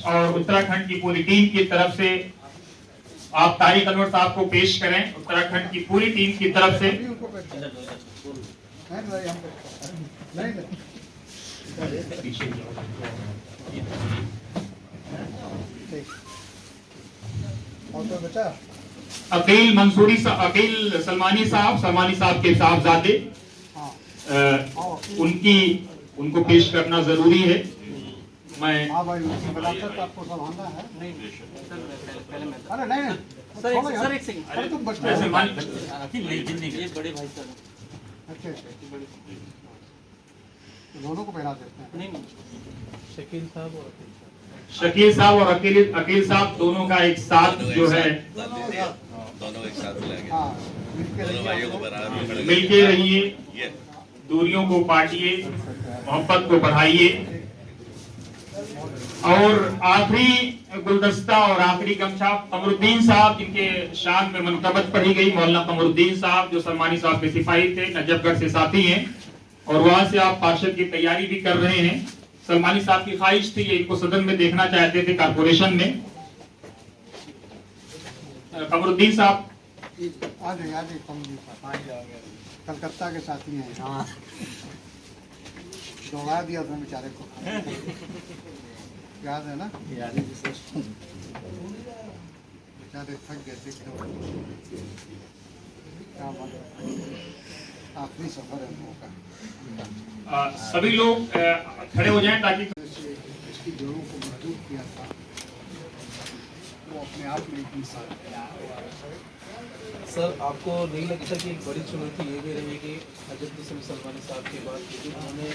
और उत्तराखंड की पूरी टीम की तरफ से आप तारिक अनवर साहब को पेश करें। उत्तराखंड की पूरी टीम की तरफ से अकील मंसूरी, अकील सलमानी साहब के साहबजादे, उनको पेश करना जरूरी है। मैं आपको संभालना है। नहीं अरे नहीं सर एक सेकंड, अरे तुम बच्चे बड़े भाई सर। अच्छा दोनों को पहना देते हैं। नहीं शकील साहब और अकील साहब दोनों का एक साथ जो है दोनों एक साथ मिलके रहिए, दूरियों को पाटिए, मोहब्बत को बढ़ाइए। और आखिरी गुलदस्ता और आखिरी गमछा कमरुद्दीन साहब, जिनके शान में मनकबत पढ़ी गई, मौलाना कमरुद्दीन साहब जो सलमानी साहब के सिपाही थे, नजफगढ़ से साथी हैं और वहां से आप पार्षद की तैयारी भी कर रहे हैं। सलमानी साहब की ख्वाहिश थी, इनको सदन में देखना चाहते थे कारपोरेशन में। कमरुद्दीन साहब कलकत्ता के साथी हैं। हाँ दौड़ा दिया था बेचारे को, याद है ना? याद है बेचारे थक गए थे। क्या बात, आखिरी सफर है हम लोगों का। सभी लोग खड़े हो जाएं ताकि इसकी जड़ों को मजबूत किया था, वो अपने आप में एक मिसाल है। सर आपको नहीं लगता कि एक बड़ी चुनौती ये भी रहेगी हजरत सलमानी साहब के बाद, क्योंकि उन्होंने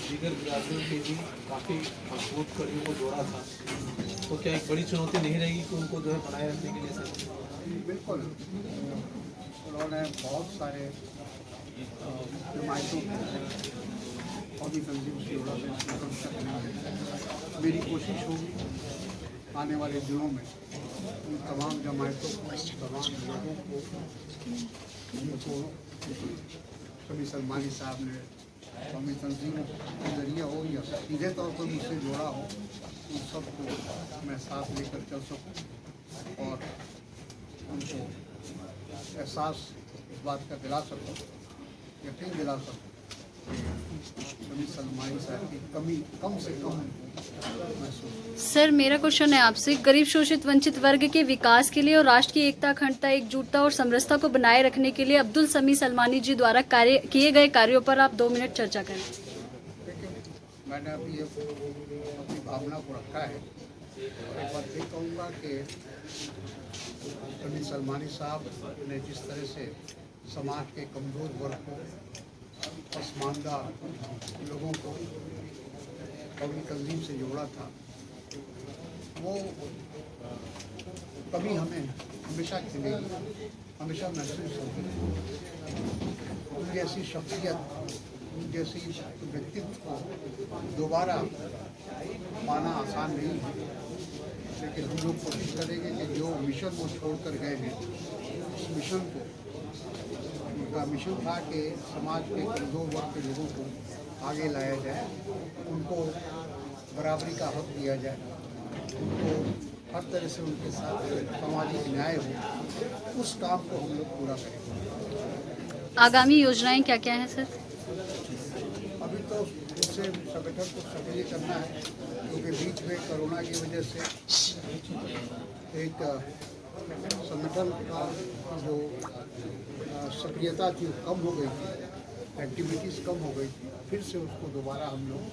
दीगर बिरादरों के भी काफ़ी मजबूत कड़ियों को जोड़ा था, तो क्या एक बड़ी चुनौती नहीं रहेगी कि उनको जो है बनाए रखने के लिए? सर बिल्कुल, उन्होंने बहुत सारे नुमाइशों और भी तंजीम से जोड़ा। मेरी कोशिश होगी आने वाले दिनों में उन तमाम जमायतों को, तमाम लोगों को, उनको कभी सलमानी साहब ने कभी तंजीम के जरिए हो या सीधे तौर पर मुझसे जोड़ा हो, उन सबको मैं साथ लेकर चल सकूं और उनको एहसास इस बात का दिला सकूं, यकीन दिला सकूं कभी सलमानी साहब की कमी कम से कम महसूस। सर मेरा क्वेश्चन है आपसे, गरीब शोषित वंचित वर्ग के विकास के लिए और राष्ट्र की एकता, अखंडता, एकजुटता और समरसता को बनाए रखने के लिए अब्दुल समी सलमानी जी द्वारा किए गए कार्यों पर आप 2 मिनट चर्चा करें। मैंने अभी अपनी भावना को रखा है और एक बात ये कहूँगा कि समी सलमानी साहब ने जिस तरह से समाज के कमज़ोर वर्ग को, पसमानदा लोगों को कभी तंजीम से जोड़ा था, वो कभी हमें हमेशा खिलेगी, हमेशा महसूस होगी। उनकी ऐसी शख्सियत, उनकी ऐसी व्यक्तित्व को दोबारा पाना आसान नहीं है, लेकिन हम लोग कोशिश करेंगे कि जो मिशन वो छोड़ कर गए हैं, उस मिशन को, उनका मिशन था कि समाज के कमज़ोर वर्ग के लोगों को आगे लाया जाए, उनको बराबरी का हक दिया जाए, उनको हर तरह से उनके साथ सामाजिक न्याय हो, उस काम को हम लोग पूरा करेंगे। आगामी योजनाएं क्या क्या हैं सर? अभी तो उससे संगठन को सक्रिय करना है, क्योंकि बीच में कोरोना की वजह से एक संगठन का जो सक्रियता थी कम हो गई थी, एक्टिविटीज़ कम हो गई थी, फिर से उसको दोबारा हम लोग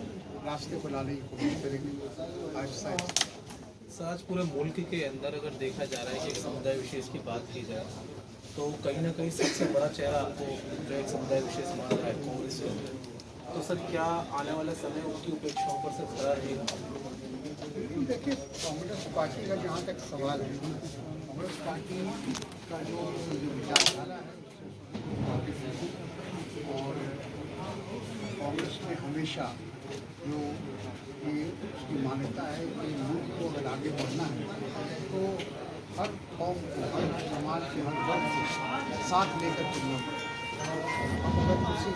रास्ते पर लाने की कोशिश करेंगे आहिस्ता आहिस्ता। सर आज पूरे मुल्क के अंदर अगर देखा जा रहा है कि एक समुदाय विशेष की बात की जाए तो कहीं ना कहीं सबसे बड़ा चेहरा आपको जो एक समुदाय विशेष मान रहा है कांग्रेस से, तो सर क्या आने वाले समय उनकी उपेक्षाओं पर से खड़ा रहेगा? देखिए, कांग्रेस पार्टी का जहाँ तक सवाल है, कांग्रेस पार्टी का जो विचारधारा है और कांग्रेस ने हमेशा जो ये उसकी मान्यता है कि मुल्क को अगर आगे बढ़ना है तो हर कौम को, हर समाज के हर वर्ग को साथ लेकर चलना पड़ेगा। हम अगर किसी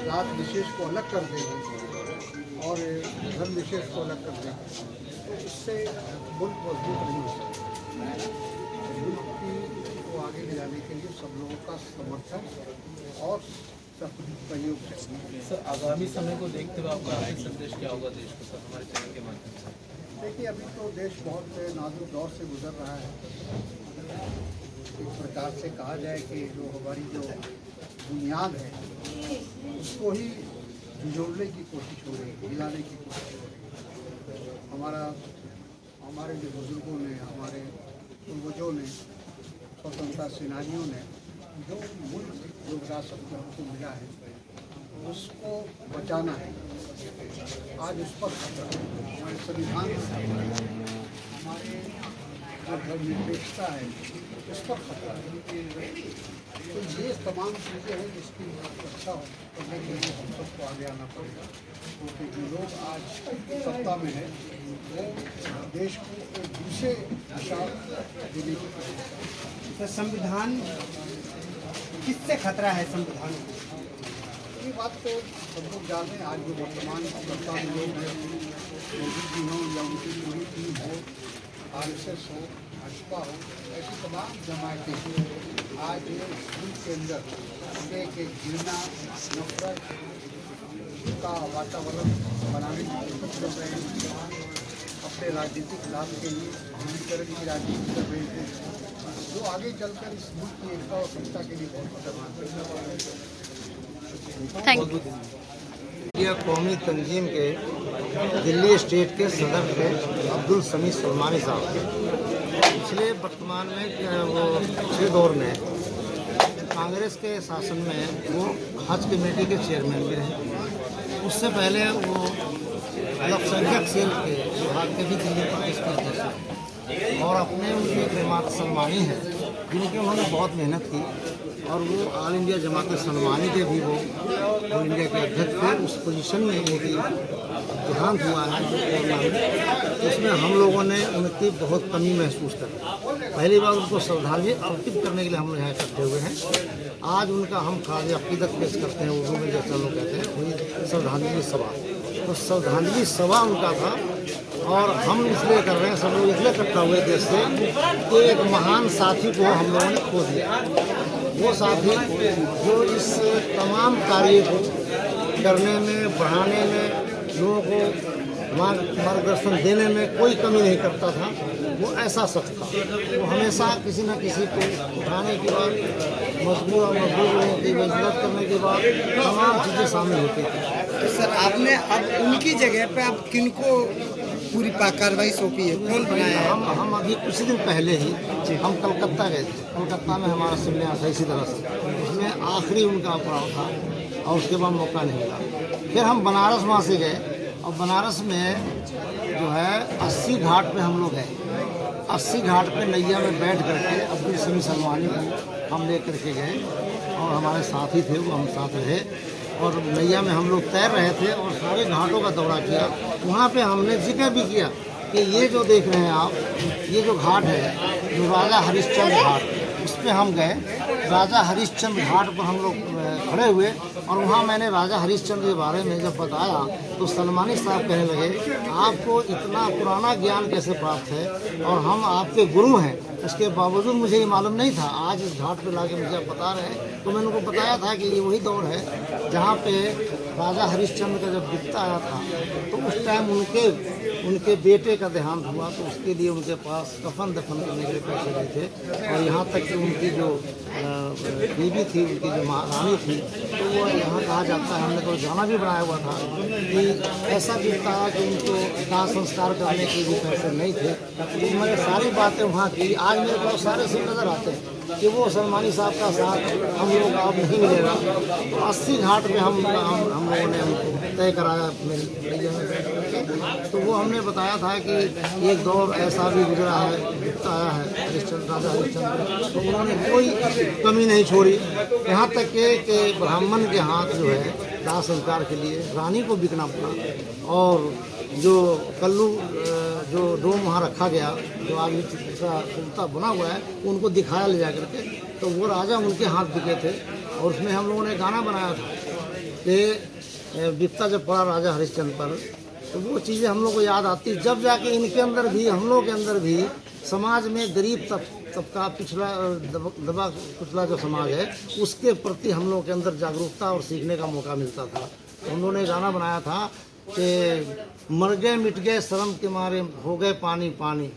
जात विशेष को अलग कर देंगे और धर्म विशेष को अलग कर देंगे तो इससे मुल्क मजबूत नहीं हो सकता। मुल्क को आगे ले जाने के लिए सब लोगों का समर्थन और सहयोग चाहिए। सर आगामी समय को देखते हुए आपका आखिरी संदेश क्या होगा देश को, सर हमारे चैनल के माध्यम से? देखिए, अभी तो देश बहुत नाजुक दौर से गुजर रहा है। एक प्रकार से कहा जाए कि जो हमारी जो बुनियाद है उसको ही जोड़ने की कोशिश हो रही है, हिलाने की कोशिश हो रही है। हमारे जो बुजुर्गों ने, हमारे पूर्वजों ने, स्वतंत्रता सेनानियों ने जो मुल्क जो विरासत जो हमको मिला है उसको बचाना है। आज उस पर हमारे संविधान, हमारे जो धर्मनिरपेक्षता है उस पर खतरा है। तो ये तमाम चीज़ें हैं जिसकी रक्षा करने के लिए हम सबको आगे आना पड़ेगा, क्योंकि जो लोग आज सत्ता में है वो देश को एक दूसरे दिशा देने की कोशिश कर रहे हैं। तो संविधान किससे खतरा है? संविधान ये बात तो सब लोग जानते हैं। आज जो वर्तमान सत्ता में लोग हैं, मोदी जी हों या उनकी पूरी टीम हो, RSS हो, भाजपा हो, ऐसी तमाम जमायतें आज मुल्क के अंदर एक घृणा, नफरत का वातावरण बनाने की कोशिश कर रहे हैं। अपने राजनीतिक लाभ के लिए ध्रुवीकरण की राजनीति कर रहे हैं, जो आगे चलकर इस मुल्क की एकता और सत्ता के लिए बहुत खतरनाक है। Thank you. यह कौमी तंजीम के दिल्ली स्टेट के सदर थे अब्दुल समी सलमानी साहब। पिछले वर्तमान में वो पिछले दौर में कांग्रेस के शासन में वो हज कमेटी के चेयरमैन भी रहे। उससे पहले वो अल्पसंख्यक सेल के विभाग के भी दिल्ली प्रदेश के अध्यक्ष हैं। और अपने उनके जमात सलमानी हैं जिनकी उन्होंने बहुत मेहनत की, और वो ऑल इंडिया जमात सलमानी के भी वो ऑल इंडिया के अध्यक्ष थे। उस पोजीशन में उनकी देहांत हुआ है उसमें हम लोगों ने उनकी बहुत कमी महसूस करी। पहली बार उनको श्रद्धांजलि अर्पित करने के लिए हम लोग यहाँ इकट्ठे हुए हैं। आज उनका हम खाज अकीदत पेश करते हैं, उर्दू में जैसा लोग कहते हैं वही श्रद्धांजलि सभा। तो श्रद्धांजलि सभा उनका था, और हम इसलिए कर रहे हैं, सब लोग इसलिए इकट्ठा हुए देश से कि एक महान साथी को हम लोगों ने खो दिया। वो साथी जो इस तमाम कार्य को करने में, बढ़ाने में, लोगों को मार्गदर्शन देने में कोई कमी नहीं करता था। वो ऐसा शख्स था, वो हमेशा किसी न किसी को उठाने के बाद, मजबूर और मजबूर लोगों की मदद करने के बाद तमाम चीज़ें शामिल होती थी। तो सर आपने अब उनकी जगह पे आप किनको पूरी कार्रवाई सौंपी है, कौन बनाया है? हम अभी कुछ दिन पहले ही हम कलकत्ता गए थे। कलकत्ता में हमारा शिलान्यास है इसी तरह से, उसमें आखिरी उनका पड़ाव था और उसके बाद मौका नहीं मिला। फिर हम बनारस वहाँ से गए, और बनारस में जो है 80 घाट पे हम लोग गए। 80 घाट पे नैया में बैठ करके अब्दुल समी सलमानी को हम ले करके गए, और हमारे साथी थे वो हम साथ रहे, और नैया में हम लोग तैर रहे थे और सारे घाटों का दौरा किया। वहाँ पे हमने जिक्र भी किया कि ये जो देख रहे हैं आप, ये जो घाट है जो राजा हरिश्चंद्र घाट, उस पर हम गए। राजा हरिश्चंद्र घाट पर हम लोग खड़े हुए, और वहाँ मैंने राजा हरिश्चंद्र के बारे में जब बताया तो सलमानी साहब कहने लगे, आपको इतना पुराना ज्ञान कैसे प्राप्त है, और हम आपके गुरु हैं, उसके बावजूद मुझे ये मालूम नहीं था। आज इस घाट पे लाके मुझे आप बता रहे हैं, तो मैंने उनको बताया था कि ये वही दौर है जहाँ पे राजा हरिश्चंद्र का जब बिकता आया था, तो उस टाइम उनके बेटे का देहांत हुआ, तो उसके लिए उनके पास कफन दफन करने के लिए पैसे नहीं थे। और यहाँ तक कि उनकी जो बीवी थी, उनकी जो महारानी थी, तो वो यहाँ कहा जाता है, हमने तो गाना भी बनाया हुआ था कि ऐसा बिकता है कि उनको दाह संस्कार करने के भी पैसे नहीं थे। तो मैंने सारी बातें वहाँ की। आज मेरे पास सारे सीन नज़र आते हैं कि वो सलमानी साहब का साथ हम लोग अब नहीं मिलेगा। तो 80 घाट पे हम लोगों ने तय कराया मेरे नैया में बैठ करके। तो वो हमने बताया था कि एक दौर ऐसा भी गुजरा है, बिकता आया है हरिश्चंद्र, राजा हरिश्चंद्र। तो उन्होंने कोई कमी नहीं छोड़ी, यहाँ तक कि ब्राह्मण के हाथ जो है दाह संस्कार के लिए रानी को बिकना पड़ा। और जो कल्लू जो डोम वहाँ रखा गया, जो आज पुख्ता बना हुआ है, उनको दिखाया ले जा करके, तो वो राजा उनके हाथ बिके थे। और उसमें हम लोगों ने गाना बनाया था कि बिकता जब पड़ा राजा हरिश्चंद्र पर, तो वो चीज़ें हम लोग को याद आती, जब जाके इनके अंदर भी, हम लोग के अंदर भी समाज में गरीब तबका, पिछड़ा दबा कुचला जो समाज है, उसके प्रति हम लोग के अंदर जागरूकता और सीखने का मौका मिलता था। तो हम लोगों ने गाना बनाया था कि मर गए मिट गए शर्म के मारे, हो गए पानी पानी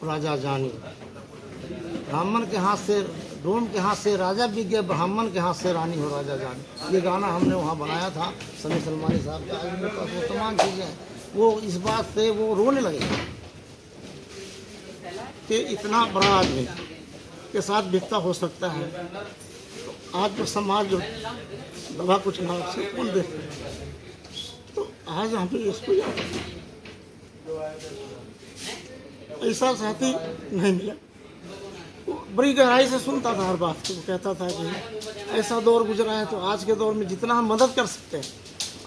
राजा जानी, ब्राह्मण के हाथ से, डोम के हाथ से राजा बिक गए, ब्राह्मण के हाथ से रानी हो राजा जानी। ये गाना हमने वहाँ बनाया था समी सलमानी साहब का। आज मेरे पास वो तमाम चीज़ें हैं, वो इस बात से वो रोने लगे कि इतना बड़ा आदमी के साथ भिक्ता हो सकता है। तो आज जो समाज जो दबा कुछ ना से कौन देख, तो आज हमें इसको याद ऐसा साथी नहीं मिला। बड़ी गहराई से सुनता था हर बात को, कहता था कि ऐसा दौर गुजरा है, तो आज के दौर में जितना हम मदद कर सकते हैं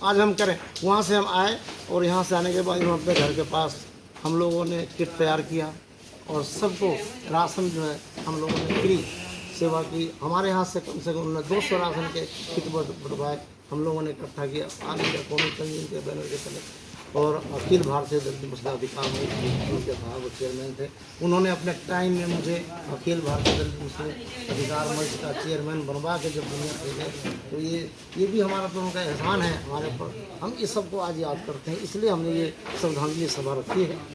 आज हम करें। वहाँ से हम आए और यहाँ से आने के बाद हम अपने घर के पास हम लोगों ने किट तैयार किया और सबको राशन जो है हम लोगों ने फ्री सेवा की। हमारे यहाँ से कम 200 राशन के किट बढ़वाए हम लोगों ने इकट्ठा किया। आगे का कौमी तंजीम के बैनर के तले, और अखिल भारतीय दलित मुस्लिम अधिकार मंच के साहब वो चेयरमैन थे, उन्होंने अपने टाइम में मुझे अखिल भारतीय दलित मुस्लिम अधिकार मंच का चेयरमैन बनवा के जब दुनिया भेजे, तो ये भी हमारा तो उनका एहसान है हमारे ऊपर। हम इस सबको आज याद करते हैं, इसलिए हमने ये श्रद्धांजलि सभा रखी है।